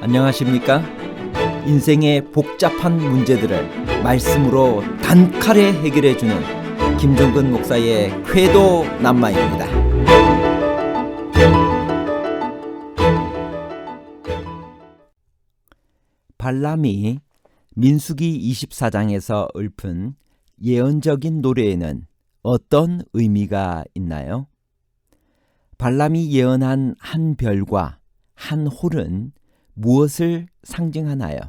안녕하십니까? 인생의 복잡한 문제들을 말씀으로 단칼에 해결해주는 김종근 목사의 쾌도 남마입니다. 발람이 민수기 24장에서 읊은 예언적인 노래에는 어떤 의미가 있나요? 발람이 예언한 한 별과 한 홀은 무엇을 상징하나요?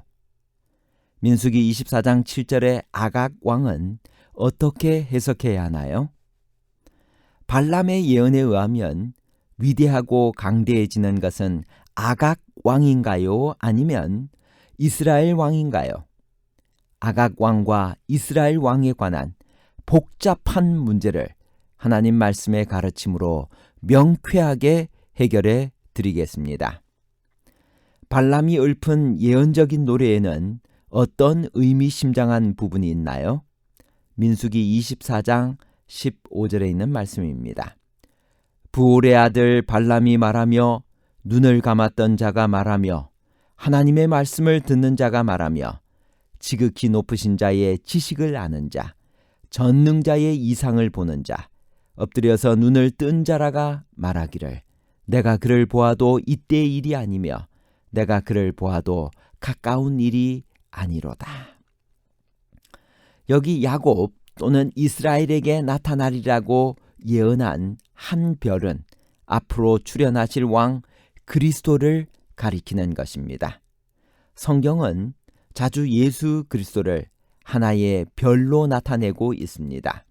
민수기 24장 7절의 아각 왕은 어떻게 해석해야 하나요? 발람의 예언에 의하면 위대하고 강대해지는 것은 아각 왕인가요? 아니면 이스라엘 왕인가요? 아각 왕과 이스라엘 왕에 관한 복잡한 문제를 하나님 말씀의 가르침으로 명쾌하게 해결해 드리겠습니다. 발람이 읊은 예언적인 노래에는 어떤 의미심장한 부분이 있나요? 민수기 24장 15절에 있는 말씀입니다. 부올의 아들 발람이 말하며 눈을 감았던 자가 말하며 하나님의 말씀을 듣는 자가 말하며 지극히 높으신 자의 지식을 아는 자, 전능자의 이상을 보는 자, 엎드려서 눈을 뜬 자라가 말하기를 내가 그를 보아도 이때의 일이 아니며 내가 그를 보아도 가까운 일이 아니로다. 여기 야곱 또는 이스라엘에게 나타나리라고 예언한 한 별은 앞으로 출현하실 왕 그리스도를 가리키는 것입니다. 성경은 자주 예수 그리스도를 하나의 별로 나타내고 있습니다.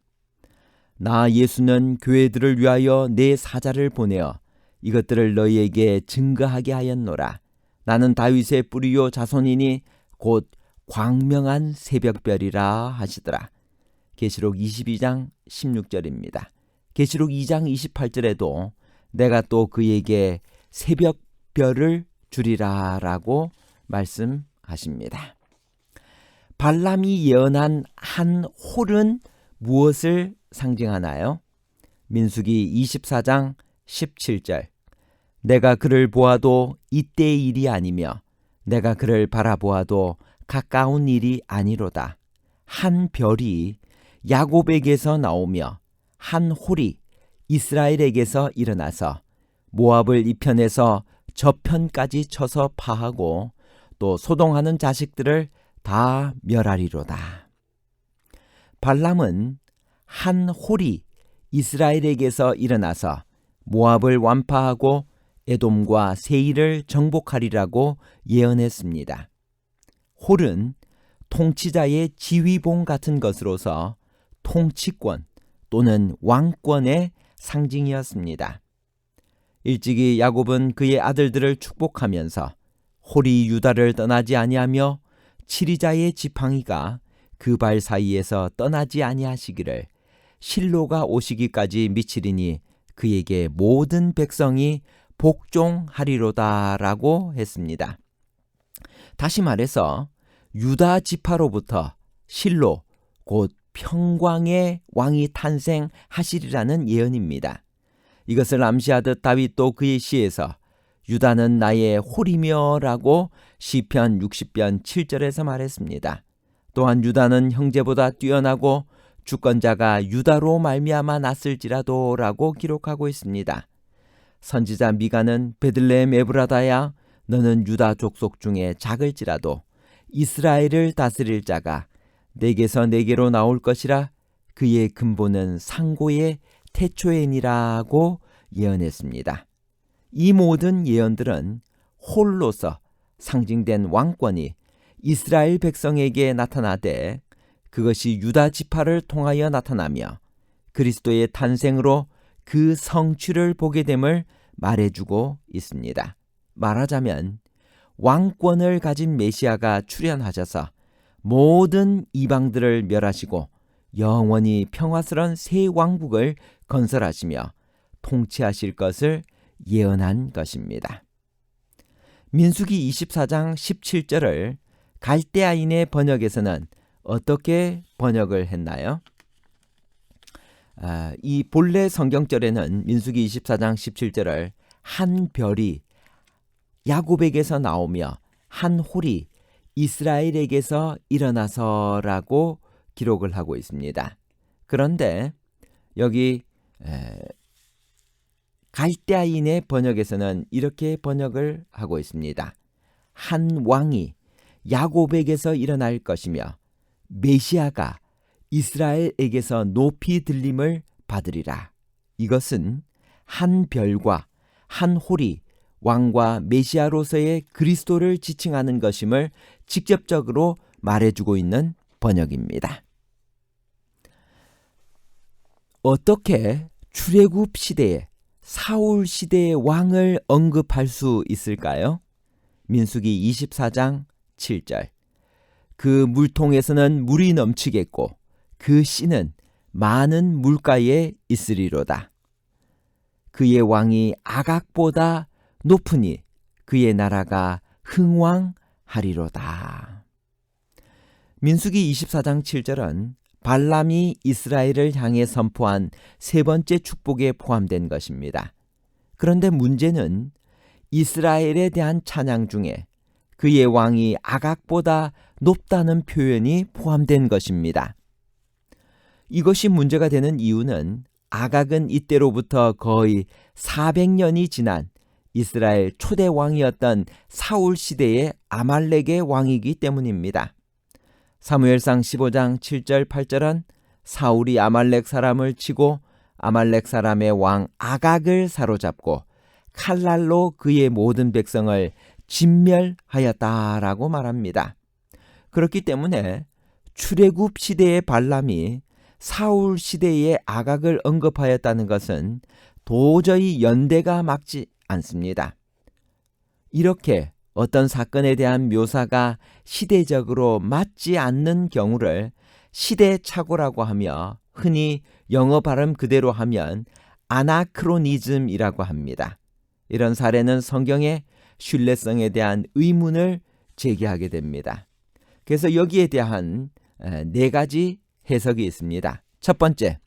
나 예수는 교회들을 위하여 내 사자를 보내어 이것들을 너희에게 증거하게 하였노라. 나는 다윗의 뿌리요 자손이니 곧 광명한 새벽별이라 하시더라. 계시록 22장 16절입니다. 계시록 2장 28절에도 내가 또 그에게 새벽별을 주리라 라고 말씀하십니다. 발람이 예언한 한 홀은 무엇을 상징하나요? 민수기 24장 17절 내가 그를 보아도 이때의 일이 아니며 내가 그를 바라보아도 가까운 일이 아니로다. 한 별이 야곱에게서 나오며 한 홀이 이스라엘에게서 일어나서 모압을 이편에서 저편까지 쳐서 파하고 또 소동하는 자식들을 다 멸하리로다. 발람은 한 홀이 이스라엘에게서 일어나서 모압을 완파하고 에돔과 세일을 정복하리라고 예언했습니다. 홀은 통치자의 지휘봉 같은 것으로서 통치권 또는 왕권의 상징이었습니다. 일찍이 야곱은 그의 아들들을 축복하면서 홀이 유다를 떠나지 아니하며 치리자의 지팡이가 그 발 사이에서 떠나지 아니하시기를 실로가 오시기까지 미치리니 그에게 모든 백성이 복종하리로다라고 했습니다. 다시 말해서 유다 지파로부터 실로 곧 평광의 왕이 탄생하시리라는 예언입니다. 이것을 암시하듯 다윗도 그의 시에서 유다는 나의 홀이며 라고 시편 60편 7절에서 말했습니다. 또한 유다는 형제보다 뛰어나고 주권자가 유다로 말미암아 났을지라도 라고 기록하고 있습니다. 선지자 미가는 베들레헴 에브라다야 너는 유다 족속 중에 작을지라도 이스라엘을 다스릴 자가 내게서 내게로 나올 것이라 그의 근본은 상고의 태초에니라고 예언했습니다. 이 모든 예언들은 홀로서 상징된 왕권이 이스라엘 백성에게 나타나되 그것이 유다 지파를 통하여 나타나며 그리스도의 탄생으로 그 성취를 보게 됨을 말해주고 있습니다. 말하자면 왕권을 가진 메시아가 출현하셔서 모든 이방들을 멸하시고 영원히 평화스러운 새 왕국을 건설하시며 통치하실 것을 예언한 것입니다. 민수기 24장 17절을 갈대아인의 번역에서는 어떻게 번역을 했나요? 이 본래 성경절에는 민수기 24장 17절을 한 별이 야곱에게서 나오며 한 홀이 이스라엘에게서 일어나서라고 기록을 하고 있습니다. 그런데 여기 갈대아인의 번역에서는 이렇게 번역을 하고 있습니다. 한 왕이 야곱에게서 일어날 것이며 메시아가 이스라엘에게서 높이 들림을 받으리라. 이것은 한 별과 한 홀이 왕과 메시아로서의 그리스도를 지칭하는 것임을 직접적으로 말해주고 있는 번역입니다. 어떻게 출애굽 시대에 사울 시대의 왕을 언급할 수 있을까요? 민수기 24장 7절. 그 물통에서는 물이 넘치겠고 그 씨는 많은 물가에 있으리로다. 그의 왕이 아각보다 높으니 그의 나라가 흥왕하리로다. 민수기 24장 7절은 발람이 이스라엘을 향해 선포한 세 번째 축복에 포함된 것입니다. 그런데 문제는 이스라엘에 대한 찬양 중에 그의 왕이 아각보다 높다는 표현이 포함된 것입니다. 이것이 문제가 되는 이유는 아각은 이때로부터 거의 400년이 지난 이스라엘 초대 왕이었던 사울 시대의 아말렉의 왕이기 때문입니다. 사무엘상 15장 7절 8절은 사울이 아말렉 사람을 치고 아말렉 사람의 왕 아각을 사로잡고 칼날로 그의 모든 백성을 진멸하였다라고 말합니다. 그렇기 때문에 출애굽 시대의 발람이 사울 시대의 아각을 언급하였다는 것은 도저히 연대가 맞지 않습니다. 이렇게 어떤 사건에 대한 묘사가 시대적으로 맞지 않는 경우를 시대착오라고 하며 흔히 영어 발음 그대로 하면 아나크로니즘이라고 합니다. 이런 사례는 성경의 신뢰성에 대한 의문을 제기하게 됩니다. 그래서 여기에 대한 네 가지 해석이 있습니다. 첫 번째,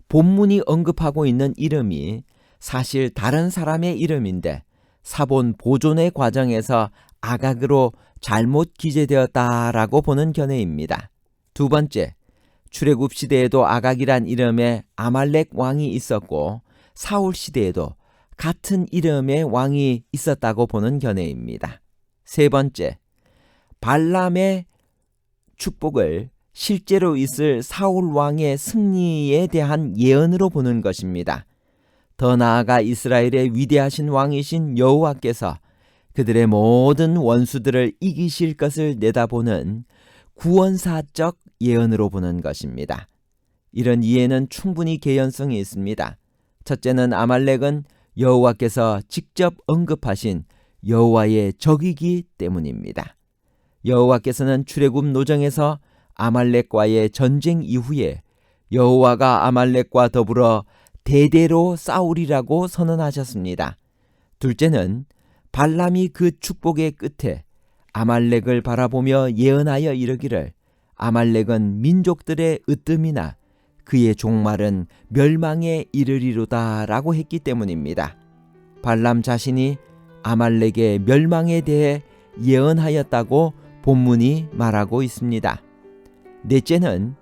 본문이 언급하고 있는 이름이 사실 다른 사람의 이름인데 사본 보존의 과정에서 아각으로 잘못 기재되었다라고 보는 견해입니다. 두 번째, 출애굽 시대에도 아각이란 이름의 아말렉 왕이 있었고 사울 시대에도 같은 이름의 왕이 있었다고 보는 견해입니다. 세 번째, 발람의 축복을 실제로 있을 사울 왕의 승리에 대한 예언으로 보는 것입니다. 더 나아가 이스라엘의 위대하신 왕이신 여호와께서 그들의 모든 원수들을 이기실 것을 내다보는 구원사적 예언으로 보는 것입니다. 이런 이해는 충분히 개연성이 있습니다. 첫째는 아말렉은 여호와께서 직접 언급하신 여호와의 적이기 때문입니다. 여호와께서는 출애굽 노정에서 아말렉과의 전쟁 이후에 여호와가 아말렉과 더불어 대대로 싸우리라고 선언하셨습니다. 둘째는 발람이 그 축복의 끝에 아말렉을 바라보며 예언하여 이르기를 아말렉은 민족들의 으뜸이나 그의 종말은 멸망에 이르리로다 라고 했기 때문입니다. 발람 자신이 아말렉의 멸망에 대해 예언하였다고 본문이 말하고 있습니다. 넷째는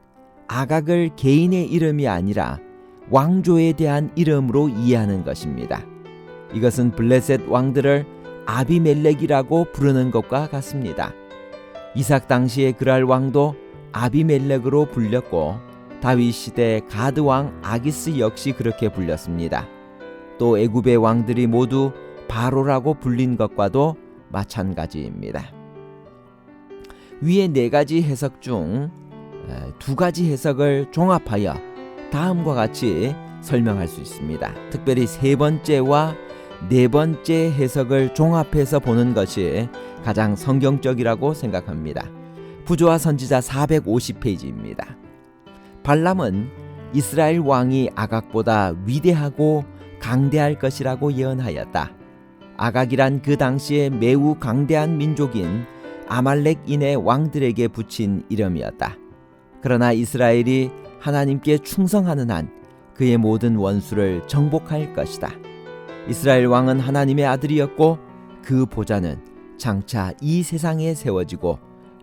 아각을 개인의 이름이 아니라 왕조에 대한 이름으로 이해하는 것입니다. 이것은 블레셋 왕들을 아비멜렉이라고 부르는 것과 같습니다. 이삭 당시의 그랄 왕도 아비멜렉으로 불렸고 다윗 시대 가드 왕 아기스 역시 그렇게 불렸습니다. 또 애굽의 왕들이 모두 바로라고 불린 것과도 마찬가지입니다. 위의 네 가지 해석 중 두 가지 해석을 종합하여 다음과 같이 설명할 수 있습니다. 특별히 세 번째와 네 번째 해석을 종합해서 보는 것이 가장 성경적이라고 생각합니다. 부조화 선지자 450페이지입니다. 발람은 이스라엘 왕이 아각보다 위대하고 강대할 것이라고 예언하였다. 아각이란 그 당시에 매우 강대한 민족인 아말렉인의 왕들에게 붙인 이름이었다. 그러나 이스라엘이 하나님께 충성하는 한 그의 모든 원수를 정복할 것이다. 이스라엘 왕은 하나님의 아들이었고 그 보좌는 장차 이 세상에 세워지고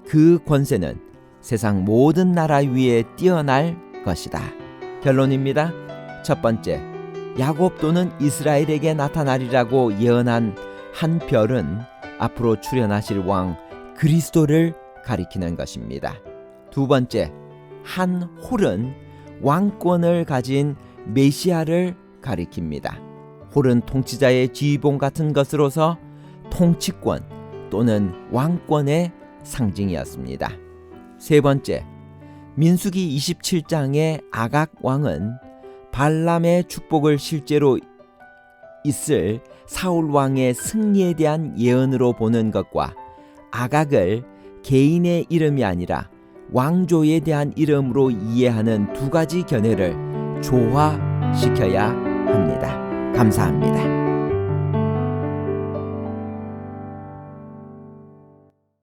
그 권세는 세상 모든 나라 위에 뛰어날 것이다. 결론입니다. 첫 번째, 야곱 또는 이스라엘에게 나타나리라고 예언한 한 별은 앞으로 출현하실 왕 그리스도를 가리키는 것입니다. 두 번째, 한 홀은 왕권을 가진 메시아를 가리킵니다. 홀은 통치자의 지휘봉 같은 것으로서 통치권 또는 왕권의 상징이었습니다. 세 번째, 민수기 27장의 아각 왕은 발람의 축복을 실제로 있을 사울 왕의 승리에 대한 예언으로 보는 것과 아각을 개인의 이름이 아니라 왕조에 대한 이름으로 이해하는 두 가지 견해를 조화시켜야 합니다. 감사합니다.